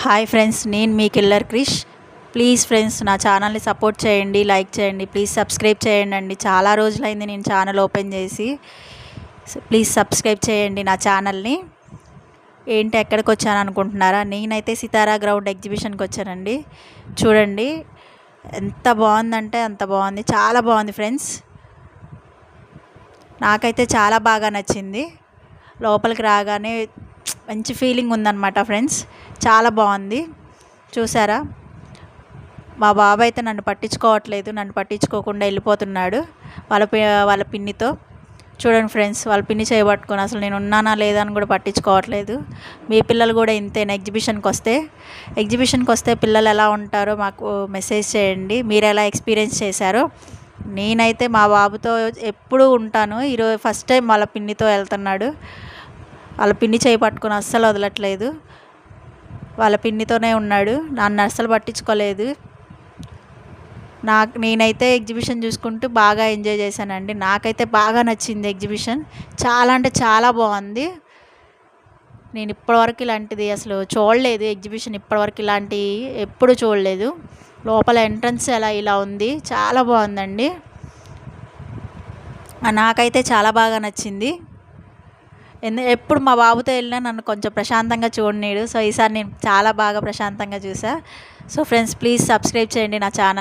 Hi friends, నేను మీ killer Krish. Please friends, నా ఛానల్ని సపోర్ట్ చేయండి, లైక్ చేయండి, ప్లీజ్ సబ్స్క్రైబ్ చేయండి అండి. చాలా రోజులైంది నేను ఛానల్ ఓపెన్ చేసి. ప్లీజ్ సబ్స్క్రైబ్ చేయండి నా ఛానల్ని. ఏంటి ఎక్కడికి వచ్చాను అనుకుంటున్నారా? నేనైతే సితారా గ్రౌండ్ ఎగ్జిబిషన్కి వచ్చానండి. చూడండి ఎంత బాగుందంటే అంత బాగుంది, చాలా బాగుంది ఫ్రెండ్స్. నాకైతే చాలా బాగా నచ్చింది. లోపలికి రాగానే మంచి ఫీలింగ్ ఉందన్నమాట ఫ్రెండ్స్, చాలా బాగుంది. చూసారా, మా బాబాయ్ అయితే నన్ను పట్టించుకోవట్లేదు, నన్ను పట్టించుకోకుండా వెళ్ళిపోతున్నాడు వాళ్ళ పిన్నితో. చూడండి ఫ్రెండ్స్, వాళ్ళ పిన్ని చేయబట్టుకొని అసలు నేను ఉన్నానా లేదా అని కూడా పట్టించుకోవట్లేదు. మీ పిల్లలు కూడా ఇంతేనా? ఎగ్జిబిషన్కి వస్తే పిల్లలు ఎలా ఉంటారో మాకు మెసేజ్ చేయండి. మీరు ఎలా ఎక్స్పీరియన్స్ చేశారో. నేనైతే మా బాబుతో ఎప్పుడూ ఉంటాను, ఈరోజు ఫస్ట్ టైం వాళ్ళ పిన్నితో వెళ్తున్నాడు. వాళ్ళ పిన్ని చేయి పట్టుకొని అస్సలు వదలట్లేదు, వాళ్ళ పిన్నితోనే ఉన్నాడు, నన్ను అస్సలు పట్టించుకోలేదు. నేనైతే ఎగ్జిబిషన్ చూసుకుంటూ బాగా ఎంజాయ్ చేశానండి. నాకైతే బాగా నచ్చింది ఎగ్జిబిషన్, చాలా అంటే చాలా బాగుంది. నేను ఇప్పటివరకు ఇలాంటిది అసలు చూడలేదు, ఎగ్జిబిషన్ ఇప్పటివరకు ఇలాంటి ఎప్పుడు చూడలేదు. లోపల ఎంట్రన్స్ ఇలా ఉంది, చాలా బాగుందండి. నాకైతే చాలా బాగా నచ్చింది. ఎప్పుడు మా బాబుతో వెళ్ళినా నన్ను కొంచెం ప్రశాంతంగా చూడనీడు. సో ఈసారి నేను చాలా బాగా ప్రశాంతంగా చూసా. సో ఫ్రెండ్స్, ప్లీజ్ సబ్స్క్రైబ్ చేయండి నా ఛానల్.